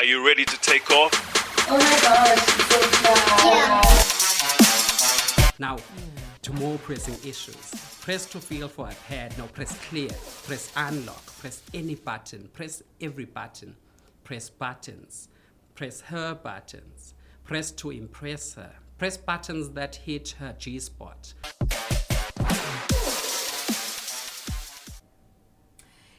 Are you ready to take off? Oh my gosh, so fly. Now, to more pressing issues. Press to feel for a pad. Now press clear. Press unlock. Press any button. Press every button. Press buttons. Press her buttons. Press to impress her. Press buttons that hit her G-spot.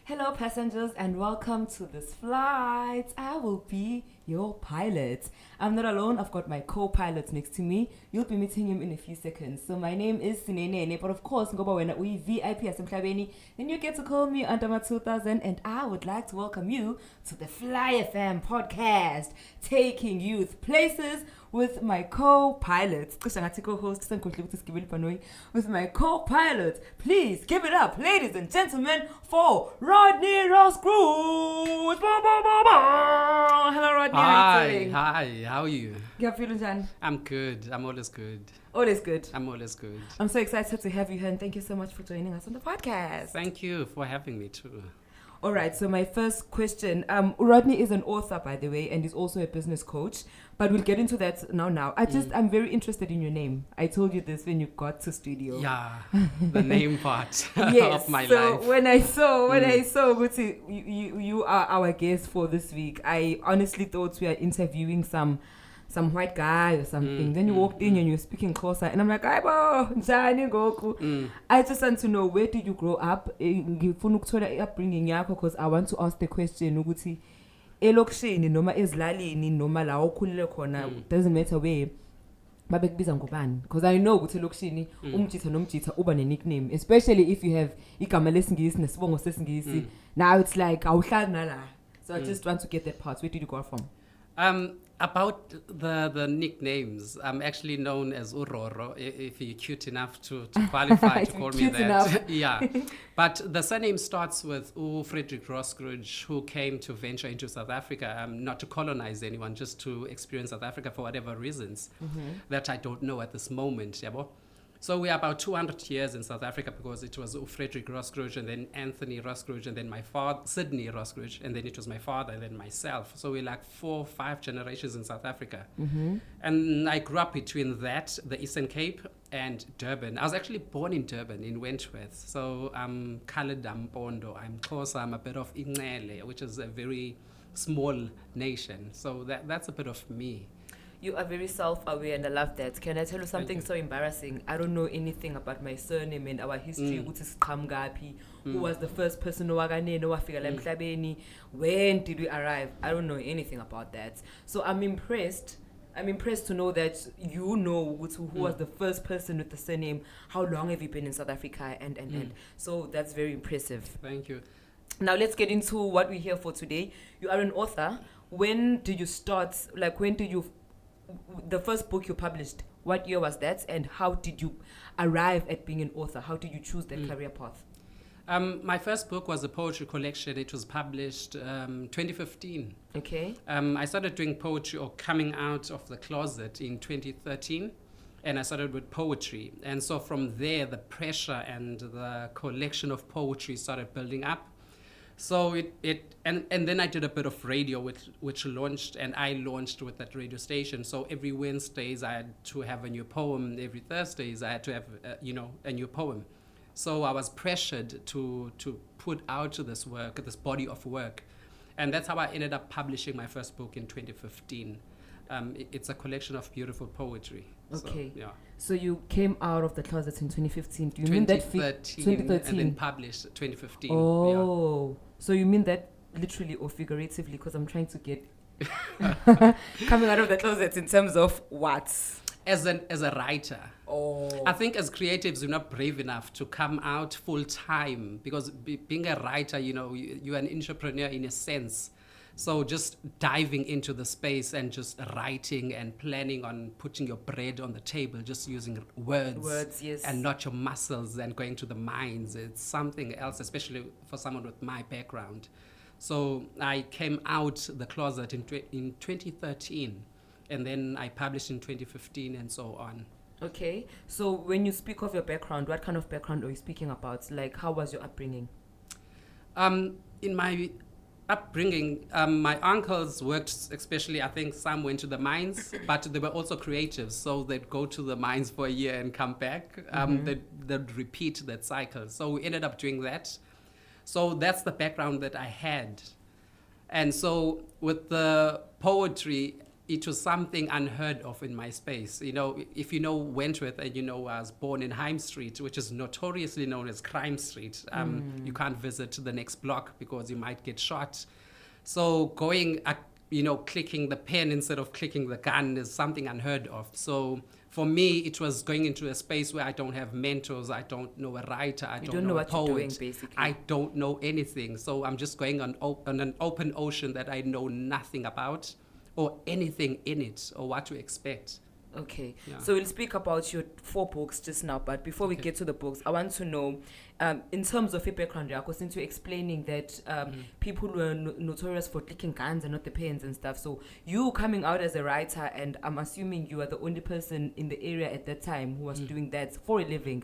Hello passengers and welcome to this flight. I will be your pilot. I'm not alone, I've got my co-pilot next to me. You'll be meeting him in a few seconds. So my name is Sinenene, but of course, ngoba wena uyi VIP yasemhlabeni, then you get to call me Andama 2000, and I would like to welcome you to the Fly FM podcast, taking youth places with my co-pilot. With my co-pilot. Please give it up, ladies and gentlemen, for Rodney Roskruge. Hello, Rodney. Hi, how are you? You're feeling Jan? I'm good. I'm always good. Always good. I'm always good. I'm so excited to have you here, and thank you so much for joining us on the podcast. Thank you for having me too. All right, so my first question. Rodney is an author, by the way, and is also a business coach. But we'll get into that now. I'm very interested in your name. I told you this when you got to studio. Yeah, the name part yes, of my so life. when I saw Guti, you are our guest for this week, I honestly thought we are interviewing some white guy or something. Then you walked in and you were speaking closer, and I'm like, Njani Goku. I just want to know, where did you grow up? Upbringing yakho, because I want to ask the question ukuthi elokishini noma ezilalini noma la okhulile khona, doesn't matter where, babekubiza ngobani, because I know ukuthi elokishini umjitha nomjitha uba ne nickname, especially if you have igama lesingisi nesibongo sesingisi. Now it's like awuhlali nala. So I just want to get that part. Where did you go from? About the nicknames, I'm actually known as Uroro, if you're cute enough to qualify to call me that. Yeah. But the surname starts with II Rodney Roskruge, who came to venture into South Africa, not to colonize anyone, just to experience South Africa for whatever reasons that I don't know at this moment. Yabo? So we are about 200 years in South Africa, because it was II Rodney Roskruge, and then Anthony Roskruge, and then my father, Sydney Roskruge, and then it was my father, and then myself. So we're like 4 or 5 generations in South Africa. And I grew up between that, the Eastern Cape, and Durban. I was actually born in Durban, in Wentworth. So I'm Khaled Mpondo, I'm Xhosa, I'm a bit of Ingele, which is a very small nation. So that's a bit of me. You are very self-aware, and I love that. Can I tell you something so embarrassing? I don't know anything about my surname and our history. Who was the first person who when did we arrive? I don't know anything about that. So I'm impressed to know that you know who was the first person with the surname. How long have you been in South Africa? And so that's very impressive. Thank you. Now let's get into what we're here for today. You are an author. When did you start? Like, when did you... The first book you published, what year was that, and how did you arrive at being an author? How did you choose that career path? My first book was a poetry collection. It was published 2015. Okay. I started doing poetry, or coming out of the closet, in 2013, and I started with poetry. And so from there, the pressure and the collection of poetry started building up. So and then I did a bit of radio, which launched, and I launched with that radio station. So every Wednesdays I had to have a new poem. Every Thursdays I had to have a new poem. So I was pressured to put out this work, this body of work, and that's how I ended up publishing my first book in 2015. It's a collection of beautiful poetry. Okay. So, yeah. So you came out of the closet in 2015. Do you 2013, mean that 2013? And then published 2015. Oh. Yeah. So you mean that literally or figuratively? Because I'm trying to get coming out of the closet in terms of what? As a writer. Oh. I think as creatives, we're not brave enough to come out full time, because being a writer, you're an entrepreneur in a sense. So just diving into the space and just writing and planning on putting your bread on the table, just using words, yes, and not your muscles and going to the minds. It's something else, especially for someone with my background. So I came out the closet in 2013, and then I published in 2015 and so on. Okay. So when you speak of your background, what kind of background are you speaking about? Like, how was your upbringing? In my upbringing, my uncles worked, especially, I think some went to the mines, but they were also creatives. So they'd go to the mines for a year and come back. They'd repeat that cycle. So we ended up doing that. So that's the background that I had. And so with the poetry, it was something unheard of in my space. You know, if you know Wentworth and you know I was born in High Street, which is notoriously known as Crime Street, you can't visit the next block because you might get shot. So going, clicking the pen instead of clicking the gun is something unheard of. So for me, it was going into a space where I don't have mentors, I don't know a writer, I don't know a what poet. you're doing, basically. I don't know anything. So I'm just going on an open ocean that I know nothing about or anything in it or what to expect. Okay, Yeah. so we'll speak about your 4 books just now, but before we get to the books, I want to know, in terms of your background, Yako, since you're explaining that people were notorious for clicking guns and not the pens and stuff, so you coming out as a writer, and I'm assuming you are the only person in the area at that time who was doing that for a living.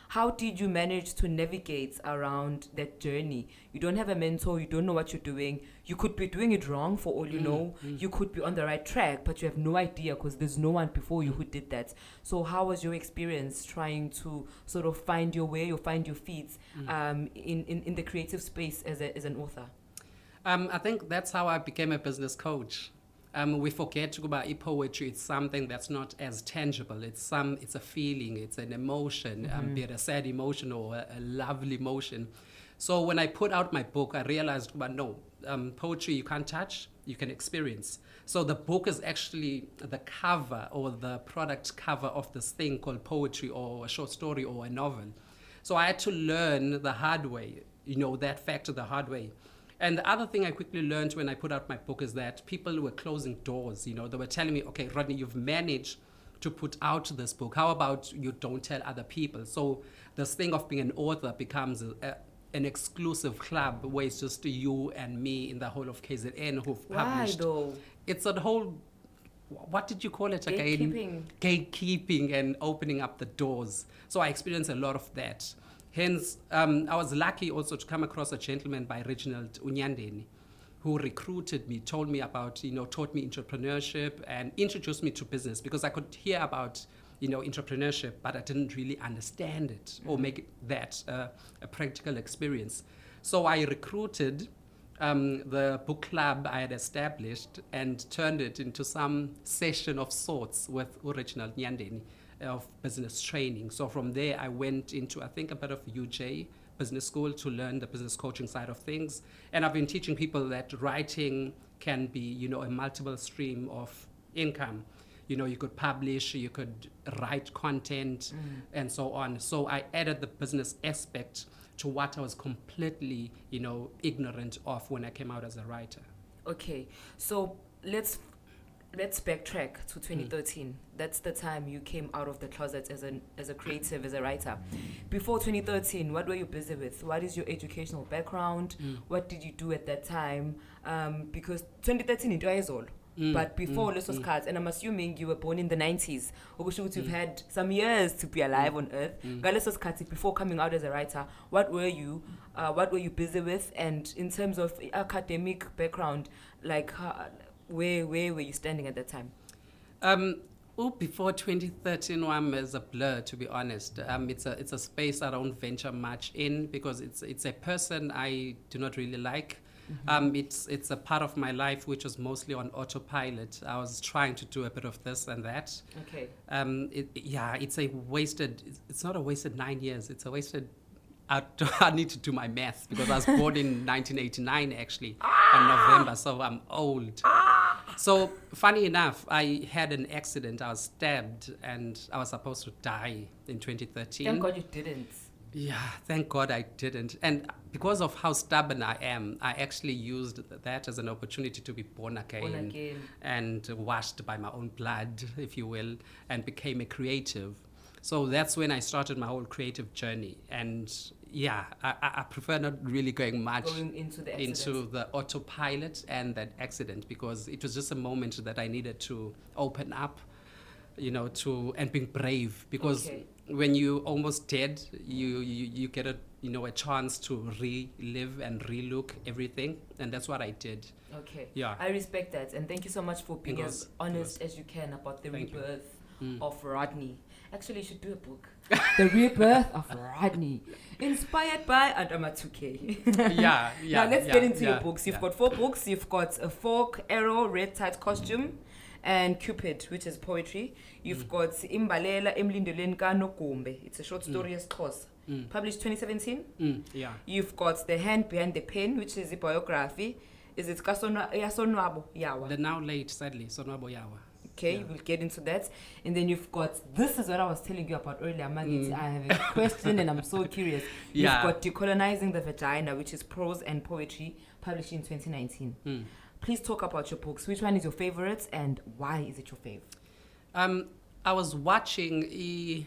How did you manage to navigate around that journey? You don't have a mentor, you don't know what you're doing. You could be doing it wrong for all you know. You could be on the right track, but you have no idea because there's no one before you who did that. So how was your experience trying to sort of find your way or find your feet in the creative space as an author? I think that's how I became a business coach. We forget about poetry. It's something that's not as tangible. It's a feeling. It's an emotion, be it a sad emotion or a lovely emotion. So when I put out my book, I realized, poetry you can't touch, you can experience. So the book is actually the cover or the product cover of this thing called poetry or a short story or a novel. So I had to learn the hard way, that fact the hard way. And the other thing I quickly learned when I put out my book is that people were closing doors. They were telling me, okay, Rodney, you've managed to put out this book. How about you don't tell other people? So this thing of being an author becomes an exclusive club where it's just you and me in the whole of KZN who've published. Why though? It's a whole, what did you call it again? Gatekeeping and opening up the doors. So I experienced a lot of that. Hence, I was lucky also to come across a gentleman by Reginald Unyandeni who recruited me, told me about, taught me entrepreneurship and introduced me to business because I could hear about, entrepreneurship, but I didn't really understand it or make that a practical experience. So I recruited the book club I had established and turned it into some session of sorts with Reginald Nyandeni of business training. So from there, I went into, I think, a bit of UJ business school to learn the business coaching side of things. And I've been teaching people that writing can be, a multiple stream of income. You could publish, you could write content, and so on. So I added the business aspect to what I was completely, ignorant of when I came out as a writer. Okay, so let's backtrack to 2013. That's the time you came out of the closet as a creative, as a writer. Before 2013, what were you busy with? What is your educational background? What did you do at that time? Because 2013 it was all. But before Lesos Cards, and I'm assuming you were born in the 90s, or you've had some years to be alive on Earth. Lesos Cards, before coming out as a writer, what were you busy with? And in terms of academic background, like where were you standing at that time? Before 2013, I'm as a blur, to be honest. It's a space I don't venture much in because it's a person I do not really like. It's a part of my life which was mostly on autopilot. I was trying to do a bit of this and that. Okay. It's not a wasted 9 years. It's a wasted, I need to do my math because I was born in 1989 actually, in November, so I'm old. So funny enough, I had an accident. I was stabbed and I was supposed to die in 2013. Thank God you didn't. Yeah, thank God I didn't. And because of how stubborn I am, I actually used that as an opportunity to be born again. And washed by my own blood, if you will, and became a creative. So that's when I started my whole creative journey. And yeah, I prefer not really going into the autopilot and that accident because it was just a moment that I needed to open up, and being brave because when you almost dead, you get a a chance to relive and relook everything, and that's what I did. Okay. Yeah. I respect that, and thank you so much for being as honest as you can about the Thank you. rebirth of Rodney. Actually, you should do a book. The Rebirth of Rodney, inspired by Adama 2K. Yeah. Now let's get into your yeah, books. You've yeah. got 4 books. You've got a fork, arrow, red tight costume, and Cupid, which is poetry. You've got Imbalela Emlindeleni Nokumbe. It's a short story as Xhosa. Published 2017. Yeah. You've got The Hand Behind the Pen, which is a biography. Is it Sonwabo Yawa? The now late, sadly, Sonwabo Yawa. Okay, Yeah. we'll get into that. And then you've got, this is what I was telling you about earlier, Maggie. I have a question and I'm so curious. Yeah. You've got Decolonizing the Vagina, which is prose and poetry, published in 2019. Please talk about your books. Which one is your favorite and why is it your fave? I was watching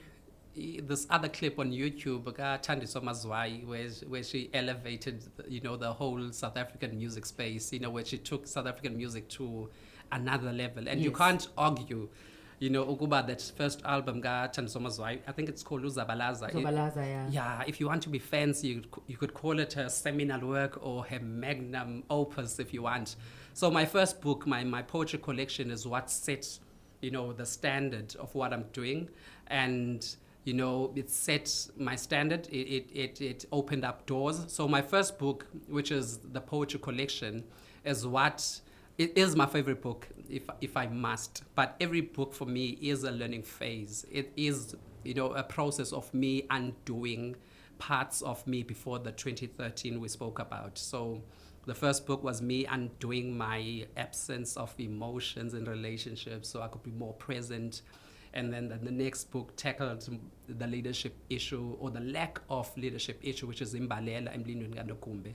this other clip on YouTube, Thandiso Mazwai, where she elevated, the whole South African music space, where she took South African music to another level. And you Yes. can't argue, Ukuba, that first album, Thandiso Mazwai, I think it's called Uzabalaza. Zobalaza, yeah. Yeah, if you want to be fancy, you could call it her seminal work or her magnum opus if you want. So my first book, my poetry collection, is what set, the standard of what I'm doing. And, it set my standard. It opened up doors. So my first book, which is the poetry collection, it is my favorite book, if I must. But every book for me is a learning phase. It is, a process of me undoing parts of me before the 2013 we spoke about. So the first book was me undoing my absence of emotions in relationships so I could be more present. And then the next book tackled the leadership issue or the lack of leadership issue, which is Imbalela, Emlindeleni Nokumbe.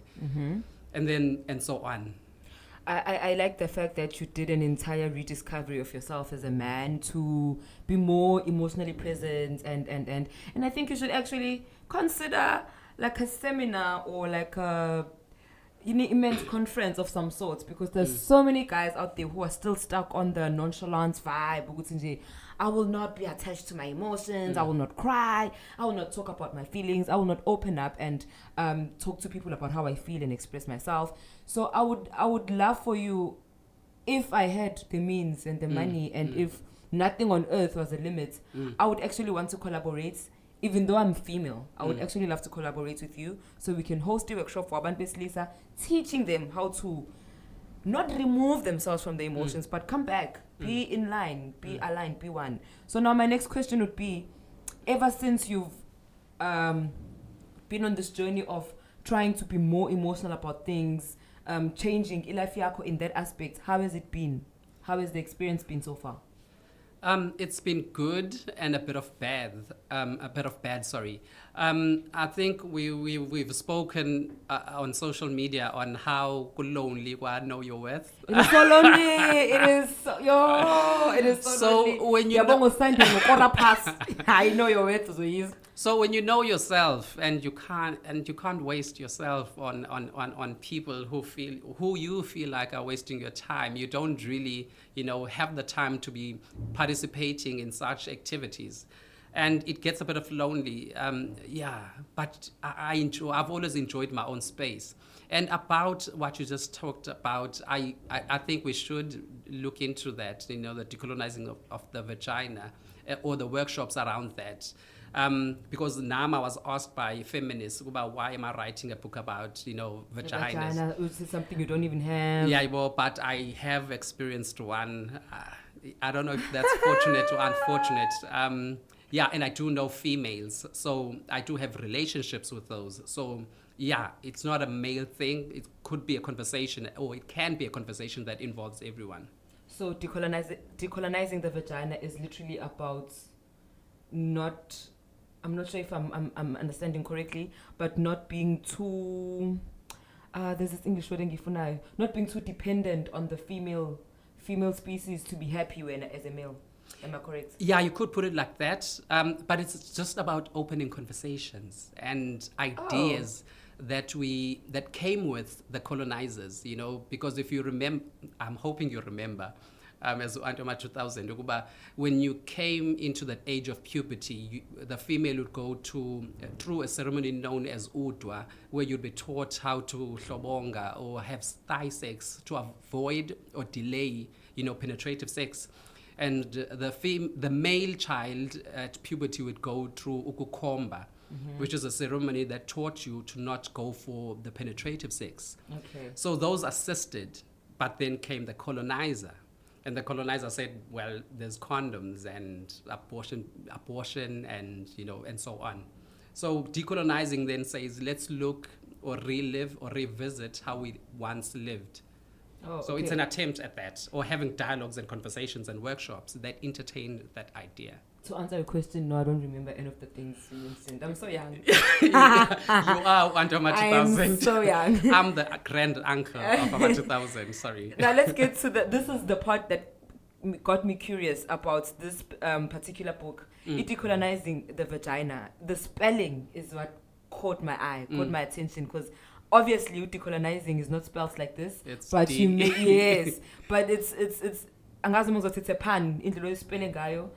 And so on. I like the fact that you did an entire rediscovery of yourself as a man to be more emotionally present and I think you should actually consider like a seminar or like a immense conference of some sort, because there's so many guys out there who are still stuck on the nonchalance vibe. I will not be attached to my emotions. I will not cry. I will not talk about my feelings. I will not open up and talk to people about how I feel and express myself. So I would love for you, if I had the means and the money, and if nothing on earth was a limit, I would actually want to collaborate. Even though I'm female, I would actually love to collaborate with you so we can host a workshop for Abantu Besilisa, teaching them how to not remove themselves from the emotions, but come back, be in line, be aligned, be one. So now my next question would be, ever since you've been on this journey of trying to be more emotional about things, changing life yako in that aspect, how has it been? How has the experience been so far? It's been good and a bit of bad. Sorry. I think we've spoken on social media on how lonely we know your worth. It is so lonely. It is so lonely. When you I know your worth. So when you know yourself and you can't waste yourself on people who you feel like are wasting your time, you don't really have the time to be participating in such activities, and it gets a bit of lonely. But I've always enjoyed my own space. And about what you just talked about, I think we should look into that, the decolonizing of the vagina, or the workshops around that. Because Nama was asked by feminists about why am I writing a book about, vaginas. Vagina, which is something you don't even have. Yeah, well, but I have experienced one. I don't know if that's fortunate or unfortunate. And I do know females, so I do have relationships with those. So yeah, it's not a male thing. It could be a conversation, or it can be a conversation that involves everyone. So decolonizing the vagina is literally about not, I'm not sure if I'm understanding correctly, but not being too, there's this English word engifunayo, not being too dependent on the female species to be happy when as a male. Am I correct? Yeah, you could put it like that. But it's just about opening conversations and ideas that came with the colonizers, because if you remember, I'm hoping you remember, as Antoma 2000, ukuba when you came into that age of puberty, the female would go through a ceremony known as udwa, where you'd be taught how to hlobonga or have thigh sex to avoid or delay, penetrative sex. And the male child at puberty would go through ukukomba, which is a ceremony that taught you to not go for the penetrative sex. Okay. So those assisted, but then came the colonizer. And the colonizer said, well, there's condoms and abortion and, and so on. So decolonizing then says, let's look or relive or revisit how we once lived. Oh, so okay. it's an attempt at that, or having dialogues and conversations and workshops that entertain that idea. To answer your question, no, I don't remember any of the things you mentioned. I'm so young. You are under my 2000. I'm so young. I'm the grand uncle of my 2000, sorry. Now let's get to this is the part that got me curious about this particular book, Decolonizing the Vagina. The spelling is what caught my eye, caught my attention, because obviously decolonizing is not spelled like this. It's but D. yes, but it's angazi ukuthi it's a pun indlela oyspelling ngayo,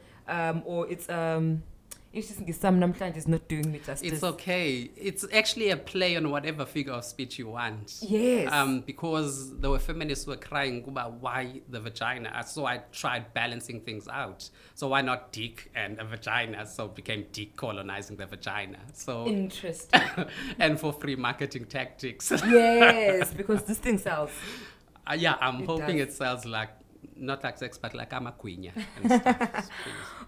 or it's some namhlanje is not doing me justice. It's okay. It's actually a play on whatever figure of speech you want. Yes. Because there were feminists who were crying about why the vagina. So I tried balancing things out. So why not dick and a vagina? So it became decolonizing the vagina. So interesting. and for free marketing tactics. Yes, because this thing sells. Yeah, I'm hoping does. it sells like, not like sex, but like I'm a queen and stuff.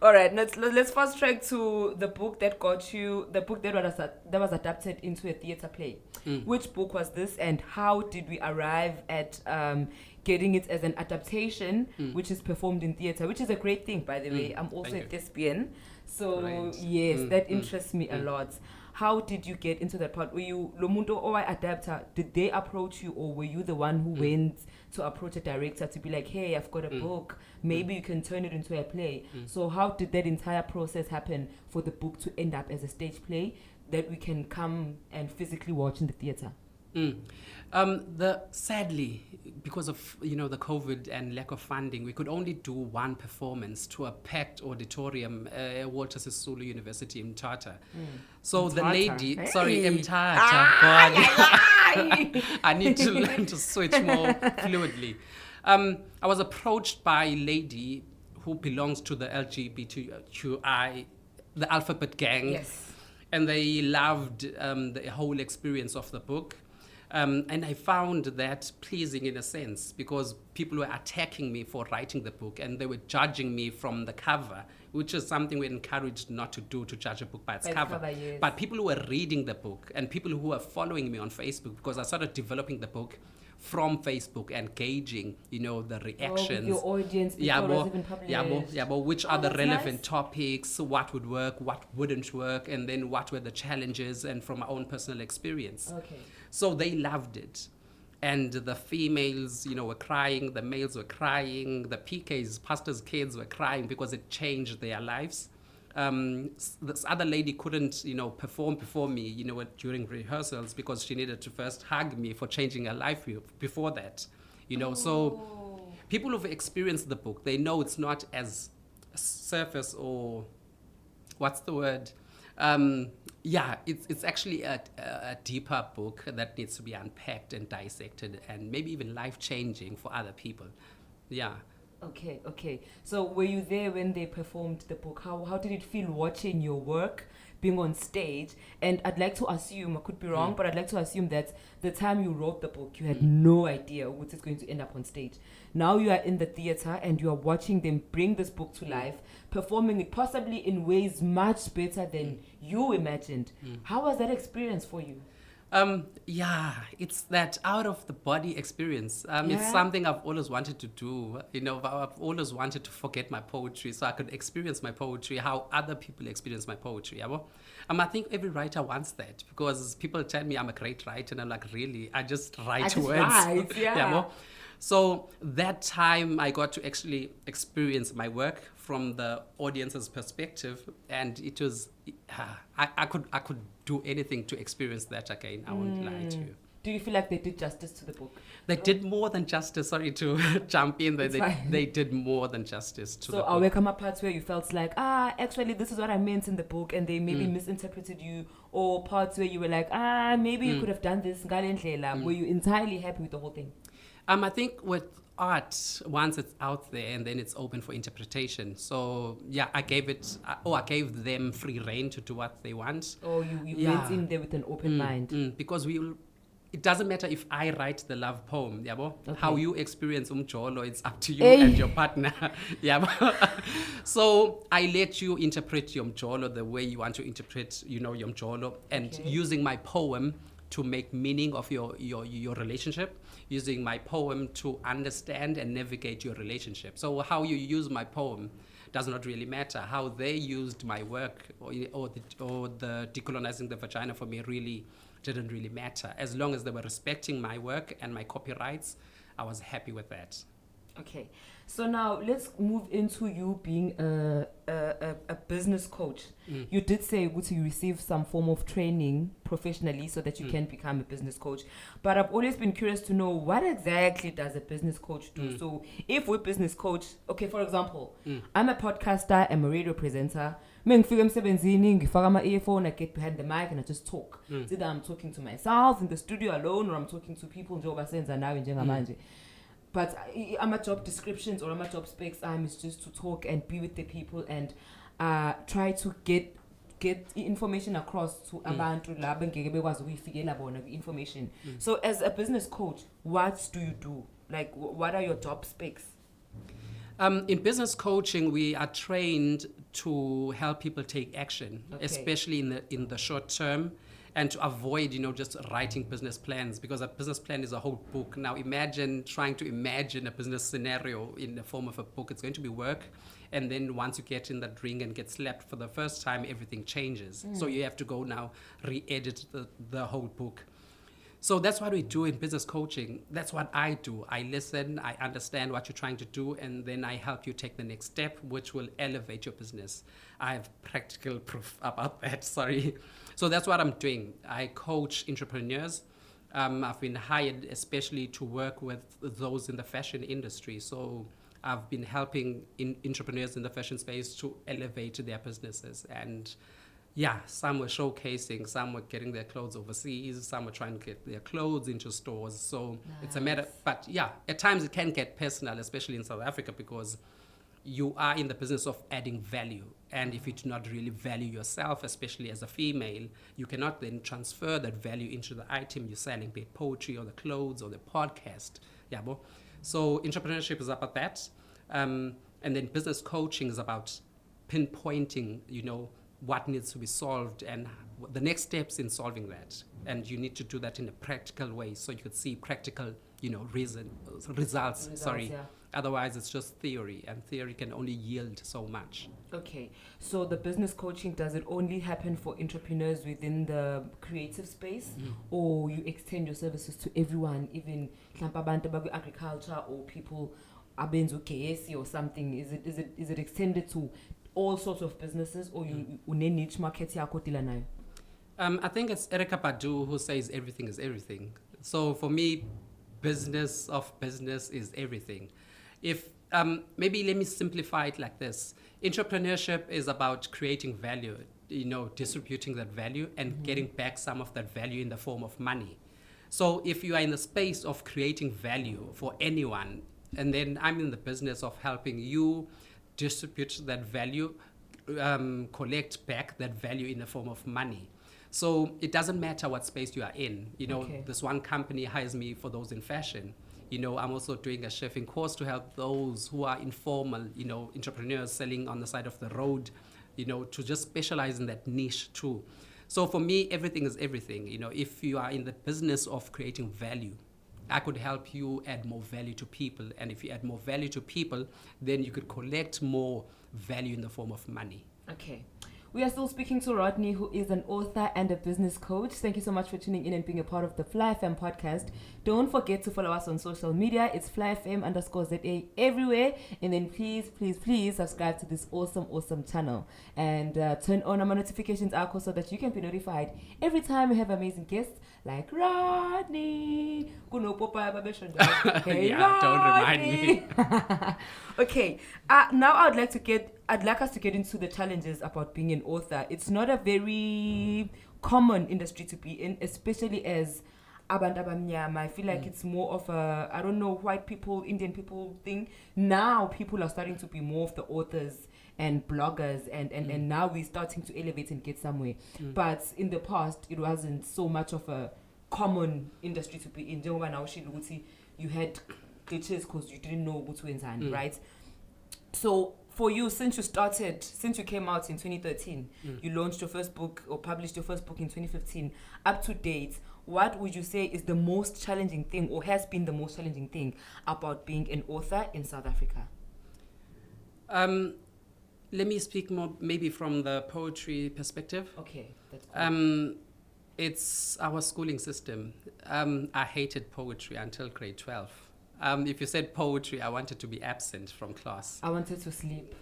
All right, let's fast track to the book that got you, the book that was adapted into a theater play. Which book was this, and how did we arrive at getting it as an adaptation, which is performed in theater, which is a great thing, by the way. I'm also a thespian, so right. yes, that interests me a lot. How did you get into that part? Were you Lomundo or adapter? Did they approach you, or were you the one who went to approach a director to be like, hey, I've got a book, maybe you can turn it into a play? So how did that entire process happen for the book to end up as a stage play that we can come and physically watch in the theater? Sadly, because of the COVID and lack of funding, we could only do one performance to a packed auditorium at Walter Sisulu University in Mthatha. So the lady, Mthatha, God, I need to learn to switch more fluidly. I was approached by a lady who belongs to the LGBTQI, the alphabet gang. Yes. And they loved the whole experience of the book. And I found that pleasing in a sense, because people were attacking me for writing the book, and they were judging me from the cover, which is something we're encouraged not to do, to judge a book by its cover. Yes. But people who were reading the book and people who were following me on Facebook, because I started developing the book from Facebook and gauging, the reactions. Your audience before it was even published. Which are the that's relevant nice. topics, what would work, what wouldn't work, and then what were the challenges, and from my own personal experience. Okay. So they loved it. And the females, were crying, the males were crying, the PKs, pastors' kids were crying because it changed their lives. This other lady couldn't, perform before me, during rehearsals, because she needed to first hug me for changing her life before that, So people who've experienced the book, they know it's not as surface, or what's the word? It's actually a deeper book that needs to be unpacked and dissected, and maybe even life-changing for other people. Yeah. Okay. So were you there when they performed the book? How did it feel watching your work being on stage? And I'd like to assume, I could be wrong, but I'd like to assume that the time you wrote the book, you had no idea what is going to end up on stage. Now you are in the theater and you are watching them bring this book to life, performing it possibly in ways much better than you imagined. How was that experience for you? It's that out of the body experience. It's something I've always wanted to do. I've always wanted to forget my poetry so I could experience my poetry, how other people experience my poetry. I think every writer wants that, because people tell me I'm a great writer, and I'm like, really? I just write words. So that time I got to actually experience my work from the audience's perspective, and it was, I could do anything to experience that again. I won't lie to you. Do you feel like they did justice to the book? They did more than justice. Sorry to jump in there. It's fine. They did more than justice to the So book. are there come up parts where you felt like, actually this is what I meant in the book, and they maybe misinterpreted you, or parts where you were like, maybe you could have done this, were you entirely happy with the whole thing? I think with art, once it's out there and then it's open for interpretation. So yeah, I gave them free reign to do what they want. Or you went in there with an open mind. Because it doesn't matter if I write the love poem, yabo. Okay. How you experience umjolo, it's up to you and your partner. Yabo. So I let you interpret your umjolo the way you want to interpret, your umjolo, and using my poem to make meaning of your relationship, using my poem to understand and navigate your relationship. So how you use my poem does not really matter. How they used my work or the decolonizing the vagina for me really didn't really matter. As long as they were respecting my work and my copyrights, I was happy with that. Okay, so now let's move into you being a business coach. You did say you received some form of training professionally so that you can become a business coach. But I've always been curious to know, what exactly does a business coach do? So if we're business coach, okay, for example, I'm a podcaster, I'm a radio presenter. Ngifika emsebenzini, ngifaka ama-earphone, I get behind the mic and I just talk. It's either I'm talking to myself in the studio alone, or I'm talking to people njengoba senza nawe njengamanje. But my job descriptions or my job specs is just to talk and be with the people and try to get information across to abantu laba ngeke bekwazi ukuyifikela bona information. So as a business coach, what do you do? Like, what are your job specs? In business coaching, we are trained to help people take action, especially in the short term, and to avoid, just writing business plans, because a business plan is a whole book. Now imagine trying to imagine a business scenario in the form of a book. It's going to be work. And then once you get in that ring and get slapped for the first time, everything changes. So you have to go now, re-edit the whole book. So that's what we do in business coaching. That's what I do. I listen, I understand what you're trying to do, and then I help you take the next step, which will elevate your business. I have practical proof about that, sorry. So that's what I'm doing. I coach entrepreneurs. I've been hired especially to work with those in the fashion industry. So I've been helping entrepreneurs in the fashion space to elevate their businesses. And yeah, some were showcasing, some were getting their clothes overseas, some were trying to get their clothes into stores. So it's a matter, but yeah, at times it can get personal, especially in South Africa, because you are in the business of adding value. And if you do not really value yourself, especially as a female, you cannot then transfer that value into the item you're selling, be it poetry or the clothes or the podcast. Yeah, bo? So entrepreneurship is about that. And then business coaching is about pinpointing, what needs to be solved and the next steps in solving that. And you need to do that in a practical way so you could see practical, results. Yeah. Otherwise, it's just theory, and theory can only yield so much. Okay, so the business coaching, does it only happen for entrepreneurs within the creative space, or you extend your services to everyone, even agriculture or people abenzu KSC or something? Is it extended to all sorts of businesses, or you niche market yako dila nayo? I think it's Erica Badu who says everything is everything. So for me, business of business is everything. If maybe let me simplify it like this: entrepreneurship is about creating value, distributing that value and getting back some of that value in the form of money. So if you are in the space of creating value for anyone, and then I'm in the business of helping you distribute that value, collect back that value in the form of money. So it doesn't matter what space you are in. This one company hires me for those in fashion. I'm also doing a chefing course to help those who are informal, entrepreneurs selling on the side of the road, to just specialize in that niche too. So for me, everything is everything. If you are in the business of creating value, I could help you add more value to people. And if you add more value to people, then you could collect more value in the form of money. Okay. We are still speaking to Rodney, who is an author and a business coach. Thank you so much for tuning in and being a part of the Fly FM podcast. Don't forget to follow us on social media. It's FlyFM_ZA everywhere. And then please subscribe to this awesome channel. And turn on our notifications icon so that you can be notified every time we have amazing guests like Rodney. Hey, yeah, don't remind me. Okay, now I'd like us to get into the challenges about being an author. It's not a very common industry to be in, especially as abantu abamnyama. I feel like it's more of a, I don't know, white people, Indian people thing. Now people are starting to be more of the authors and bloggers, and now we're starting to elevate and get somewhere. But in the past, it wasn't so much of a common industry to be in. You had glitches because you didn't know what to wenzani, right? So for you, since you came out in 2013, you launched your first book or published your first book in 2015, up to date, what would you say is the most challenging thing or has been the most challenging thing about being an author in South Africa? Let me speak more maybe from the poetry perspective. Okay, that's cool. It's our schooling system. I hated poetry until grade 12. If you said poetry, I wanted to be absent from class. I wanted to sleep.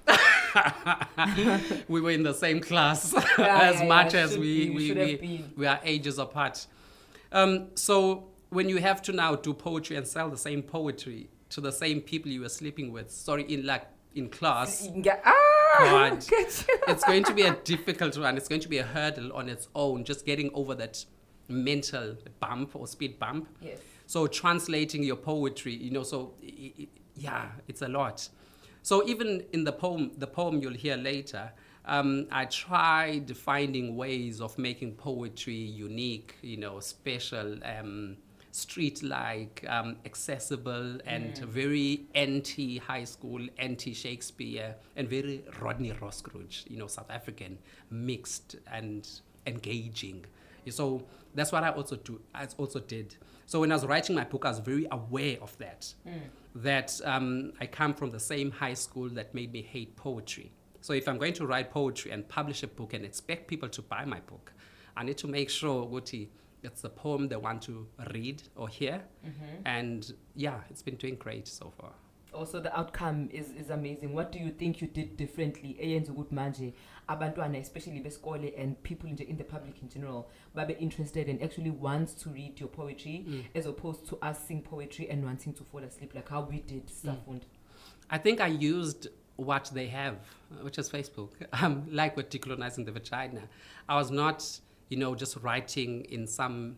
We were in the same class much as we are ages apart. So when you have to now do poetry and sell the same poetry to the same people you were sleeping with, in class, God, it's going to be a difficult one. It's going to be a hurdle on its own, just getting over that mental bump or speed bump. Yes. So translating your poetry, it's a lot. So even in the poem you'll hear later, I tried finding ways of making poetry unique, special, street-like, accessible, and very anti-high school, anti-Shakespeare, and very Rodney Roskruge, South African, mixed and engaging. So that's what I also did. So when I was writing my book, I was very aware of that, that I come from the same high school that made me hate poetry. So if I'm going to write poetry and publish a book and expect people to buy my book, I need to make sure, Guti, it's the poem they want to read or hear. And it's been doing great so far. Also, the outcome is amazing. What do you think you did differently? Abantwana, especially besikole and people in the public in general, but be interested and actually want to read your poetry as opposed to us sing poetry and wanting to fall asleep like how we did Safund. I think I used what they have, which is Facebook. Like with Dickolonizing the Vagina. I was not, just writing in some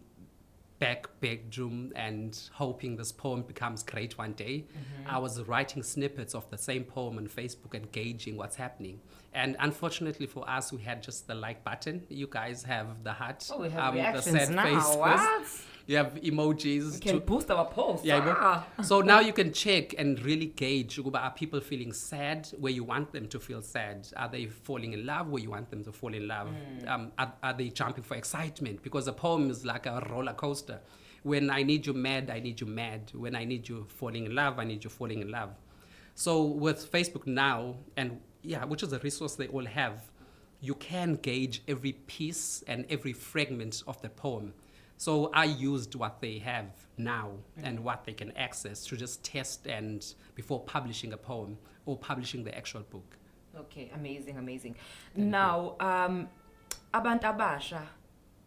back bedroom and hoping this poem becomes great one day. I was writing snippets of the same poem on Facebook and gauging what's happening. And unfortunately for us, we had just the like button. You guys have the heart. Oh, we have reactions the sad now. faces. What? You have emojis. We can boost our posts. So now you can check and really gauge, are people feeling sad where you want them to feel sad? Are they falling in love where you want them to fall in love? Are they jumping for excitement? Because a poem is like a roller coaster. When I need you mad, I need you mad. When I need you falling in love, I need you falling in love. So with Facebook now, and which is a resource they all have, you can gauge every piece and every fragment of the poem. So I used what they have now and what they can access to just test and before publishing a poem or publishing the actual book. Okay, amazing. Now, abantu abasha,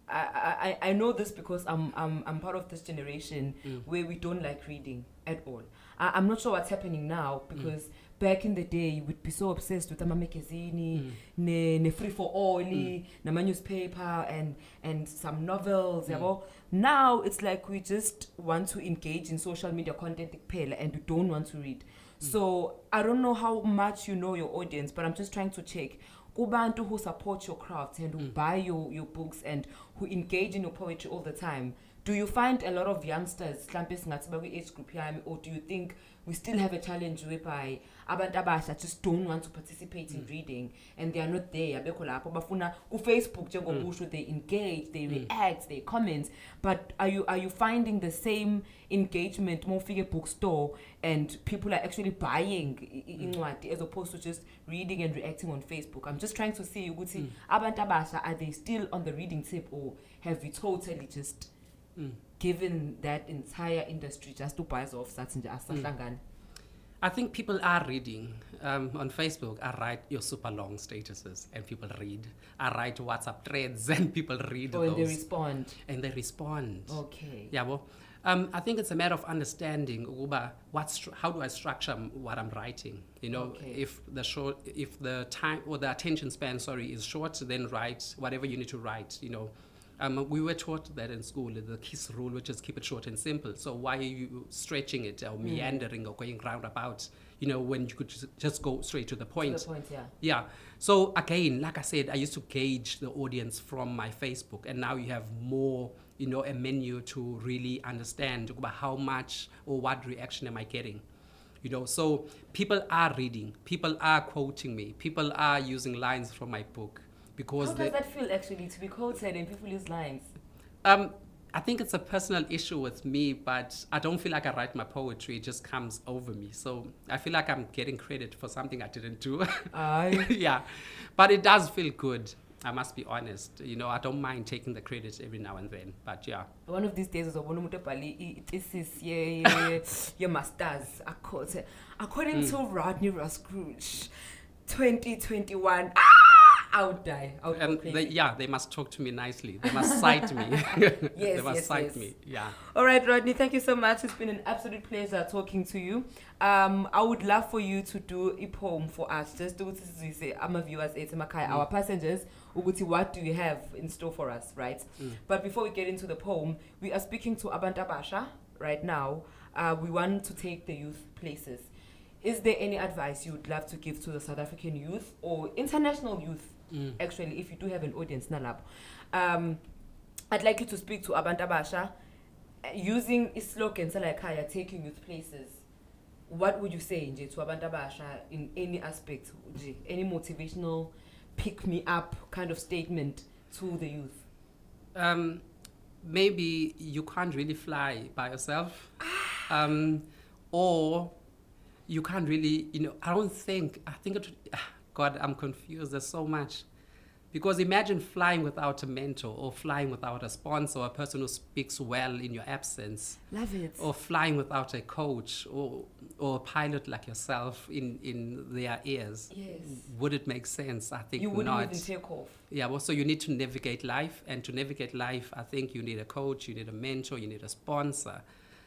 I know this because I'm part of this generation where we don't like reading at all. I'm not sure what's happening now because back in the day you would be so obsessed with magazine, ne free for all, nama newspaper and some novels. Now it's like we just want to engage in social media content and we don't want to read. So I don't know how much you know your audience, but I'm just trying to check. Kubantu who support your craft and who buy your books and who engage in your poetry all the time, do you find a lot of youngsters age group yami, or do you think we still have a challenge whereby abantu abasha just don't want to participate in reading and they are not there abekho lapho bafuna ku Facebook njengobusho, they engage, they react, they comment, but are you finding the same engagement more figure bookstore and people are actually buying incwadi as opposed to just reading and reacting on Facebook? I'm just trying to see ukuthi abantu abasha, are they still on the reading tip, or have we totally just given that entire industry just to buy off I think people are reading. On Facebook, I write your super long statuses and people read. I write WhatsApp threads and people read those. And they respond. And they respond. Okay. Yeah, well, I think it's a matter of understanding how do I structure what I'm writing. You know, if the time or the attention span, is short, then write whatever you need to write, you know. We were taught that in school, the KISS rule, which is keep it short and simple. So why are you stretching it or meandering or going roundabout, you know, when you could just go straight to the point? To the point, yeah. Yeah. So again, like I said, I used to gauge the audience from my Facebook, and now you have more, you know, a menu to really understand about how much or what reaction am I getting. You know, so people are reading, people are quoting me, people are using lines from my book. Because how does that feel actually to be quoted and people use lines? I think it's a personal issue with me, but I don't feel like I write my poetry. It just comes over me. So I feel like I'm getting credit for something I didn't do. Yeah, but it does feel good. I must be honest. You know, I don't mind taking the credit every now and then, but yeah. One of these days, this is your masters. According to Rodney Roskruge, 2021. I would die. They must talk to me nicely. They must cite me. They must cite me. Yeah. All right, Rodney, thank you so much. It's been an absolute pleasure talking to you. I would love for you to do a poem for us. Just do what you say. I'm a viewers, our passengers. What do you have in store for us, right? But before we get into the poem, we are speaking to Abantu Abasha right now. We want to take the youth places. Is there any advice you would love to give to the South African youth or international youth? Actually, if you do have an audience, Nalab, I'd like you to speak to Abantu Abasha using a slogan like taking youth places. What would you say to Abantu Abasha in any aspect, any motivational pick me up kind of statement to the youth? Maybe you can't really fly by yourself, or you can't really, you know, I think God, I'm confused. There's so much. Because imagine flying without a mentor, or flying without a sponsor, or a person who speaks well in your absence. Love it. Or flying without a coach, or a pilot like yourself in their ears. Yes. Would it make sense? I think you wouldn't not. even take off. Yeah, well, so you need to navigate life. And to navigate life, I think you need a coach, you need a mentor, you need a sponsor.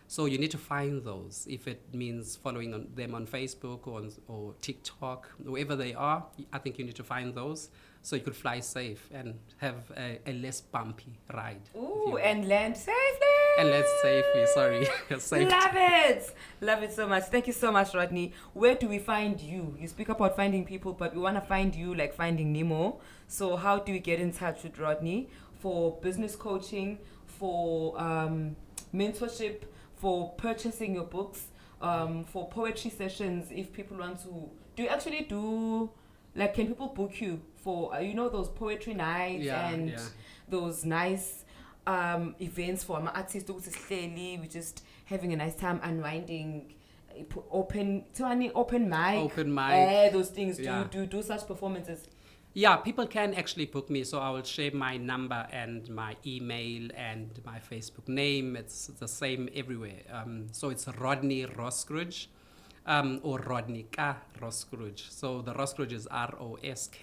So you need to find those. If it means following them on Facebook or TikTok, wherever they are, I think you need to find those so you could fly safe and have a less bumpy ride. Ooh, and land safely. And land safely, sorry. Love it. Love it so much. Thank you so much, Rodney. Where do we find you? You speak about finding people, but we want to find you like finding Nemo. So how do we get in touch with Rodney for business coaching, for mentorship, for purchasing your books, for poetry sessions? If people want to, do you actually do, like, can people book you for, those poetry nights and those nice events for artists? We're just having a nice time unwinding, open mic, those things. Do you do such performances? Yeah, people can actually book me, so I will share my number and my email and my Facebook name. It's the same everywhere. So it's Rodney Roskruge, or Rodney K. Roskruge. So the Roskruge is Roskruge,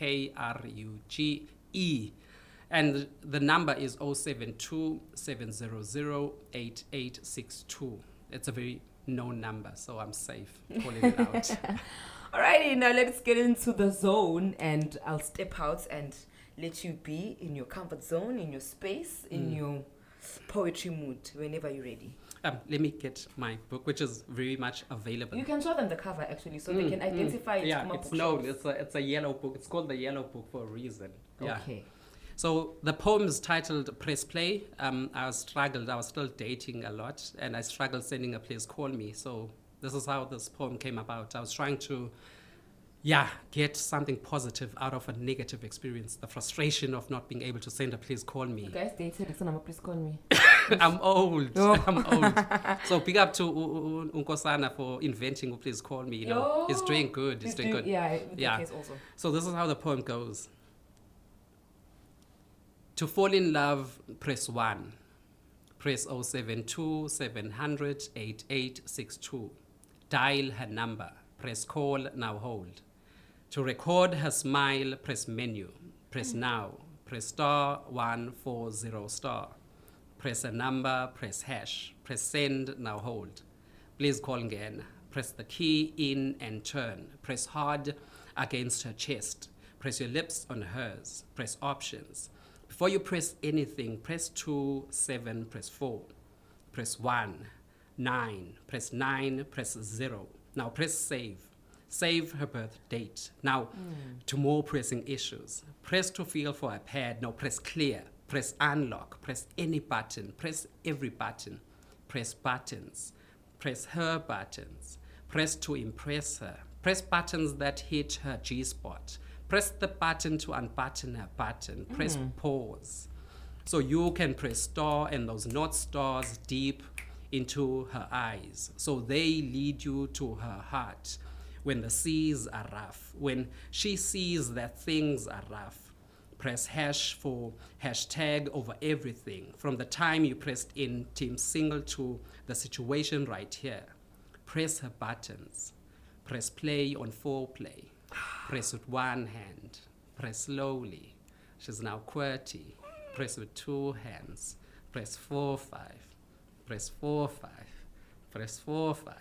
and the number is 072 700 8862. It's a very known number, so I'm safe calling it out. Alrighty, now let's get into the zone, and I'll step out and let you be in your comfort zone, in your space, in your poetry mood, whenever you're ready. Let me get my book, which is very much available. You can show them the cover, actually, so they can identify it. Yeah, it's known. It's a yellow book. It's called the Yellow Book for a reason. Yeah. Okay. So the poem is titled Press Play. I was still dating a lot, and I struggled sending a Please Call Me. So this is how this poem came about. I was trying to, get something positive out of a negative experience, the frustration of not being able to send a Please Call Me. You guys dated, it's not Please Call Me. I'm old. Oh. I'm old. So big up to Unkosana for inventing Please Call Me. He's doing good. He's doing good. Yeah, with the case also. So this is how the poem goes. To fall in love, press 1. Press 072 700 8862. Dial her number. Press call, now hold. To record her smile, press menu. Press now. Press star 140 star. Press a number, press hash. Press send, now hold. Please call again. Press the key in and turn. Press hard against her chest. Press your lips on hers. Press options. Before you press anything, press 2, 7, press 4. Press 1, 9. Press 9, press 0. Now press save. Save her birth date. Now to more pressing issues. Press to feel for a pad. Now press clear. Press unlock. Press any button. Press every button. Press buttons. Press her buttons. Press to impress her. Press buttons that hit her G-spot. Press the button to unbutton her button. Press pause. So you can press star and those North Stars deep into her eyes. So they lead you to her heart. When the seas are rough, when she sees that things are rough, press hash for hashtag over everything. From the time you pressed in team single to the situation right here. Press her buttons. Press play on foreplay. Press with one hand. Press slowly. She's now QWERTY. Press with 2 hands. Press 4, 5. Press 4, 5. Press 4, 5.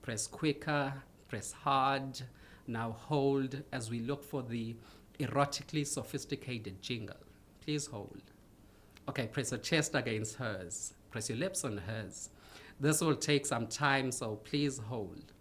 Press quicker. Press hard. Now hold as we look for the erotically sophisticated jingle. Please hold. Okay, press your chest against hers. Press your lips on hers. This will take some time, so please hold.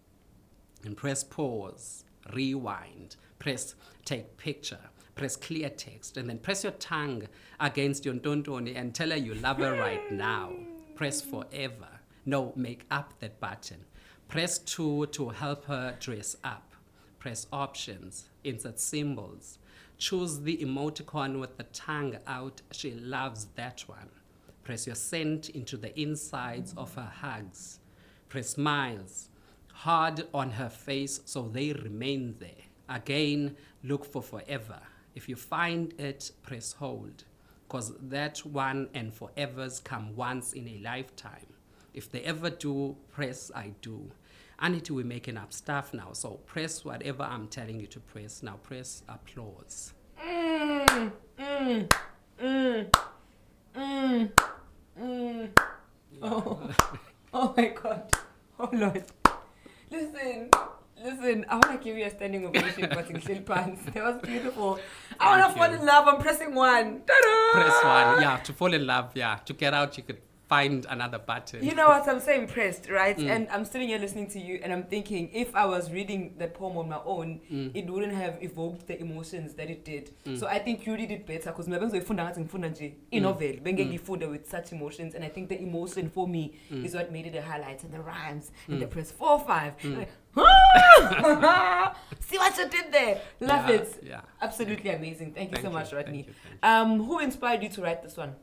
And press pause, rewind, press take picture, press clear text, and then press your tongue against your ntontoni and tell her you love her right now. Press forever. No, make up that button. Press 2 to help her dress up. Press options, insert symbols. Choose the emoticon with the tongue out. She loves that one. Press your scent into the insides of her hugs. Press smiles hard on her face so they remain there. Again, look for forever. If you find it, press hold. Because that one and forevers come once in a lifetime. If they ever do, press I do. Anity, we're making up stuff now, so press whatever I'm telling you to press. Now press applause. Oh my God. Oh Lord. Listen, I want to give you a standing ovation, but in shield pants. That was beautiful. I want to fall in love. I'm pressing 1. Ta-da! Press 1, to fall in love, To get out, you could find another button. You know what? I'm so impressed, right? And I'm sitting here listening to you, and I'm thinking, if I was reading the poem on my own, it wouldn't have evoked the emotions that it did. So I think you did it better, because my novel, with such emotions, and I think the emotion for me is what made it a highlight, and the rhymes, and the press 4, 5. See what you did there. Love it. Yeah. Absolutely amazing. Thank you so much, Rodney. Thank you. Who inspired you to write this one?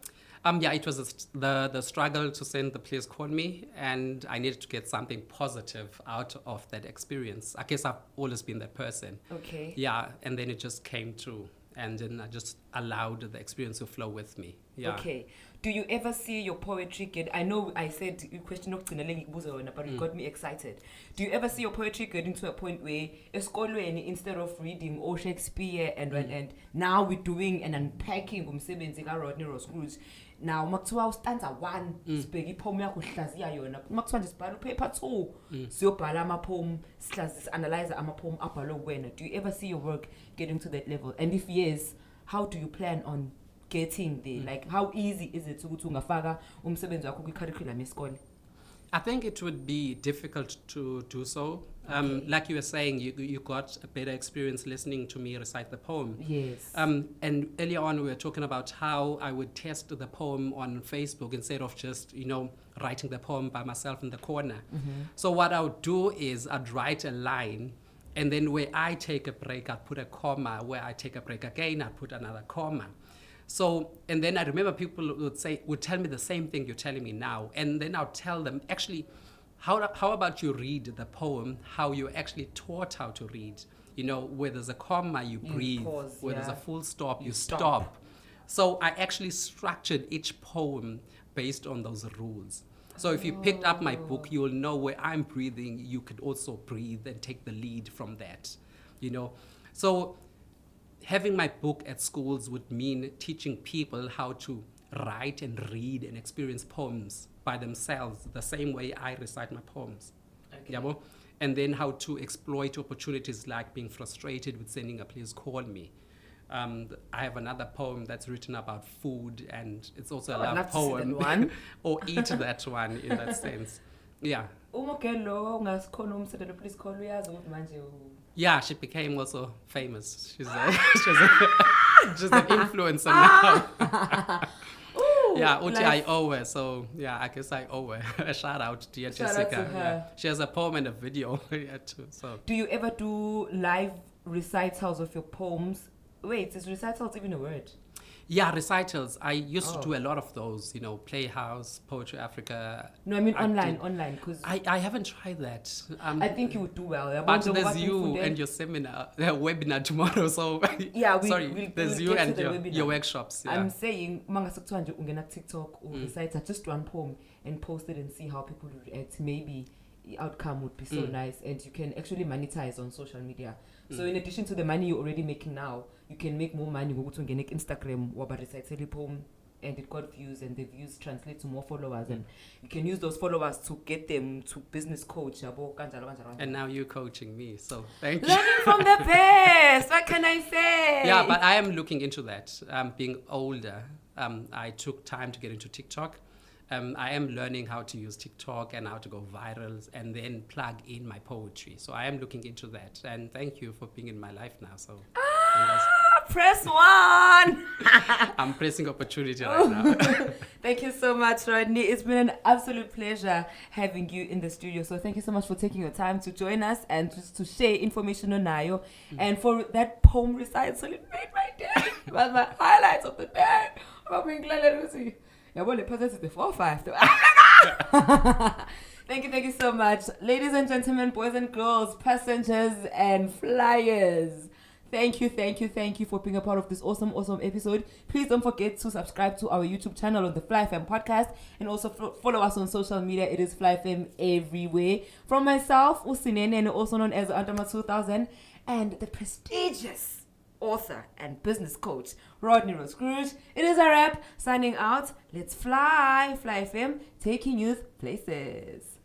It was the struggle to send the Please Call Me, and I needed to get something positive out of that experience. I guess I've always been that person. Okay. Yeah, and then it just came true, and then I just allowed the experience to flow with me. Yeah. Okay. Do you ever see your poetry get... I know I said question but it got me excited. Do you ever see your poetry getting to a point where instead of reading all Shakespeare and now we're doing an unpacking umsebenzi Rodney Roskruge, now makuthiwa stanza 1 sibheke ipoem yakho sihlaziya yona, makuthiwa nje sibhala paper 2 siyobhala amapoem analyze amapoem abhalwe kuwena. Do you ever see your work getting to that level, and if yes, how do you plan on getting there? Like, how easy is it ukuthi ungafaka umsebenzi wakho kwi-curriculum yesikole? I think it would be difficult to do so Like you were saying, you got a better experience listening to me recite the poem. Yes. And earlier on, we were talking about how I would test the poem on Facebook instead of just, writing the poem by myself in the corner. So what I would do is I'd write a line, and then where I take a break, I'd put a comma. Where I take a break again, I'd put another comma. So, and then I remember people would tell me the same thing you're telling me now. And then I'll tell them, actually, how about you read the poem, how you actually taught how to read? Where there's a comma, you breathe. Pause, where there's yeah. a full stop, you stop. stop. So I actually structured each poem based on those rules. So if you picked up my book, you'll know where I'm breathing, you could also breathe and take the lead from that, So having my book at schools would mean teaching people how to write and read and experience poems by themselves, the same way I recite my poems. Okay. Yabo? And then how to exploit opportunities like being frustrated with sending a please call me. I have another poem that's written about food, and it's also a love poem. One. Or eat that one in that sense. Yeah. Yeah, she became also famous. She's an influencer now. Yeah, Uti, I owe her. So, yeah, I guess I owe her. A shout out to dear Jessica. Out to her. Yeah. She has a poem and a video too. So. Do you ever do live recitals of your poems? Wait, is recitals even a word? Yeah, recitals. I used to do a lot of those, Playhouse, Poetry Africa. No, I mean online. Cause I haven't tried that. I think you would do well. But there's you and your seminar, webinar tomorrow. So yeah, there's you and your workshops. Yeah. I'm saying, TikTok or recite just one poem and post it and see how people react. Maybe the outcome would be so nice, and you can actually monetize on social media. So in addition to the money you're already making now, you can make more money with Instagram or recite a poem, and it got views, and the views translate to more followers, and you can use those followers to get them to business coach. And now you're coaching me, so thank you. Learning from the best. What can I say? Yeah, but I am looking into that. Being older, I took time to get into TikTok. I am learning how to use TikTok and how to go viral and then plug in my poetry. So I am looking into that. And thank you for being in my life now. So press one. I'm pressing opportunity right now. Thank you so much, Rodney. It's been an absolute pleasure having you in the studio. So thank you so much for taking your time to join us and just to share information on Nayo. And for that poem recital, it made my day. It was my highlights of the day. Yeah, well, the process is the 4-5. Thank you so much. Ladies and gentlemen, boys and girls, passengers and flyers. Thank you for being a part of this awesome episode. Please don't forget to subscribe to our YouTube channel on the FlyFM podcast, and also follow us on social media. It is FlyFM everywhere. From myself, Usinene, also known as Andama 2000, and the prestigious author and business coach, Rodney Roskruge. It is a wrap. Signing out. Let's fly. FlyFM, taking you places.